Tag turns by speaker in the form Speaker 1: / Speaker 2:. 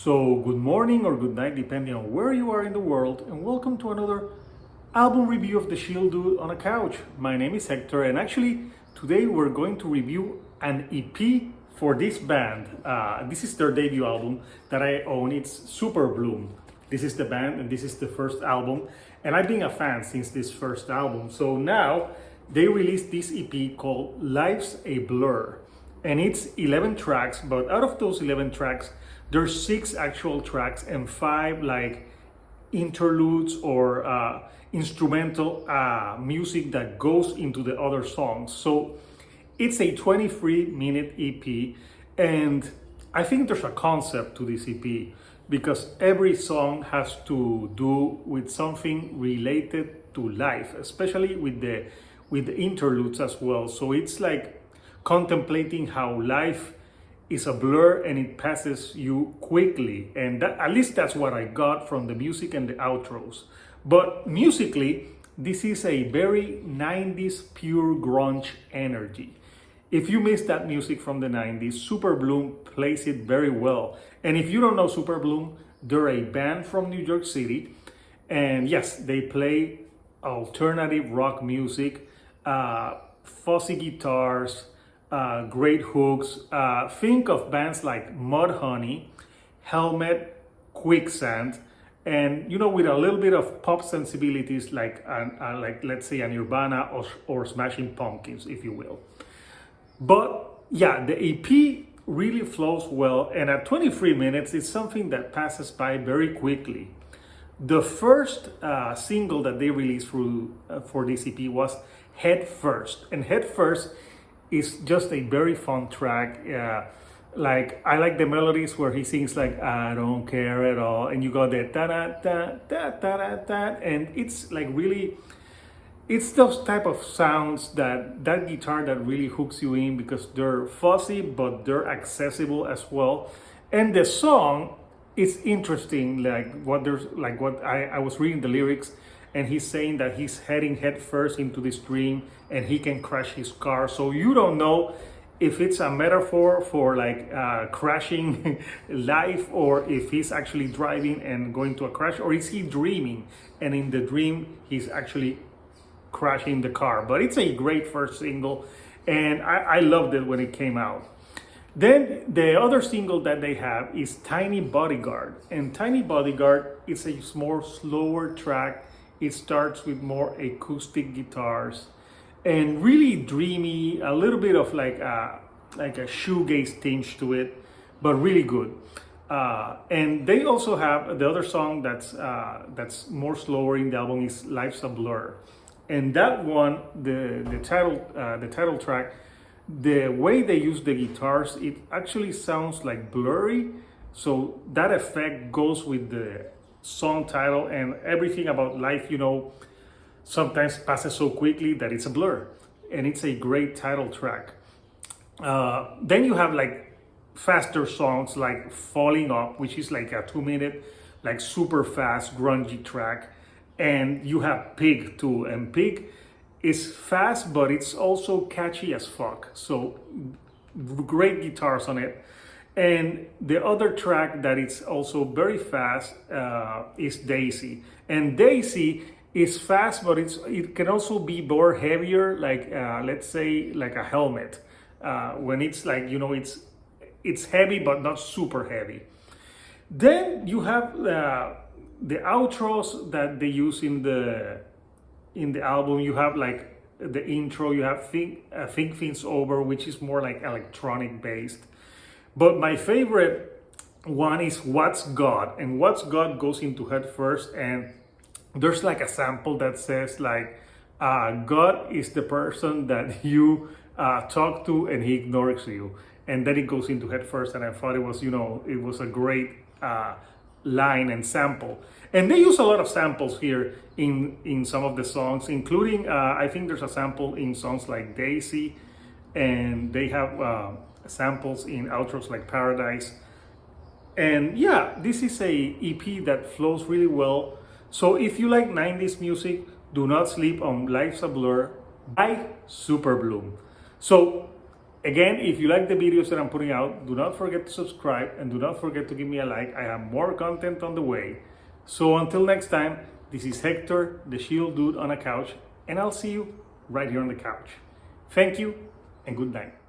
Speaker 1: So, good morning or good night, depending on where you are in the world, and welcome to another album review of the Chill Dude on a Couch. My name is Hector, and actually, today we're going to review an EP for this band. This is their debut album that I own. It's Superbloom. This is the band, and this is the first album, and I've been a fan since this first album. So now they released this EP called Life's a Blur, and it's 11 tracks, but out of those 11 tracks, there's 6 actual tracks and 5 like interludes or instrumental music that goes into the other songs. So it's a 23-minute EP, and I think there's a concept to this EP because every song has to do with something related to life, especially with the interludes as well. So it's like contemplating how life is a blur and it passes you quickly, and that, at least that's what I got from the music and the outros. But musically, this is a very 90s pure grunge energy. If you miss that music from the 90s, Superbloom plays it very well. And if you don't know Superbloom, they're a band from New York City, and yes, they play alternative rock music, fuzzy guitars, great hooks. Think of bands like Mudhoney, Helmet, Quicksand, and with a little bit of pop sensibilities like let's say a Nirvana or Smashing Pumpkins, if you will. But yeah, the EP really flows well, and at 23 minutes, it's something that passes by very quickly. The first single that they released for this EP was Head First, and Head First is just a very fun track. Like I like the melodies where he sings like I don't care at all, and you got the da da da da da da, and it's like really, it's those type of sounds that guitar that really hooks you in because they're fuzzy but they're accessible as well. And the song is interesting, like what I was reading the lyrics, and he's saying that he's heading head first into this dream and he can crash his car. So you don't know if it's a metaphor for like crashing life, or if he's actually driving and going to a crash, or is he dreaming and in the dream he's actually crashing the car. But it's a great first single, and I loved it when it came out. Then the other single that they have is Tiny Bodyguard, and Tiny Bodyguard is a more slower track. It starts with more acoustic guitars and really dreamy, a little bit of like a shoegaze tinge to it, but really good. And they also have the other song that's more slower in the album is Life's a Blur, and that one, the title track, the way they use the guitars, it actually sounds like blurry. So that effect goes with the song title, and everything about life, sometimes passes so quickly that it's a blur, and it's a great title track. Then you have like faster songs like Falling Up, which is like a 2-minute, like super fast grungy track, and you have Pig too, and Pig is fast, but it's also catchy as fuck. So great guitars on it. And the other track that is also very fast is Daisy. And Daisy is fast, but it can also be more heavier, like let's say like a Helmet. When it's like, it's heavy, but not super heavy. Then you have the outros that they use in the album. You have like the intro, you have Think Things Over, which is more like electronic based. But my favorite one is What's God, and What's God goes into Head First, and there's like a sample that says like God is the person that you talk to and he ignores you, and then it goes into Head First, and I thought it was it was a great line and sample. And they use a lot of samples here in some of the songs, including I think there's a sample in songs like Daisy, and they have samples in outros like Paradise. And yeah, this is a EP that flows really well. So if you like 90s music, do not sleep on Life's a Blur by Superbloom. So Again, if you like the videos that I'm putting out, do not forget to subscribe and do not forget to give me a like. I have more content on the way. So until next time, this is Hector, the Shield Dude on a couch, and I'll see you right here on the couch. Thank you and good night.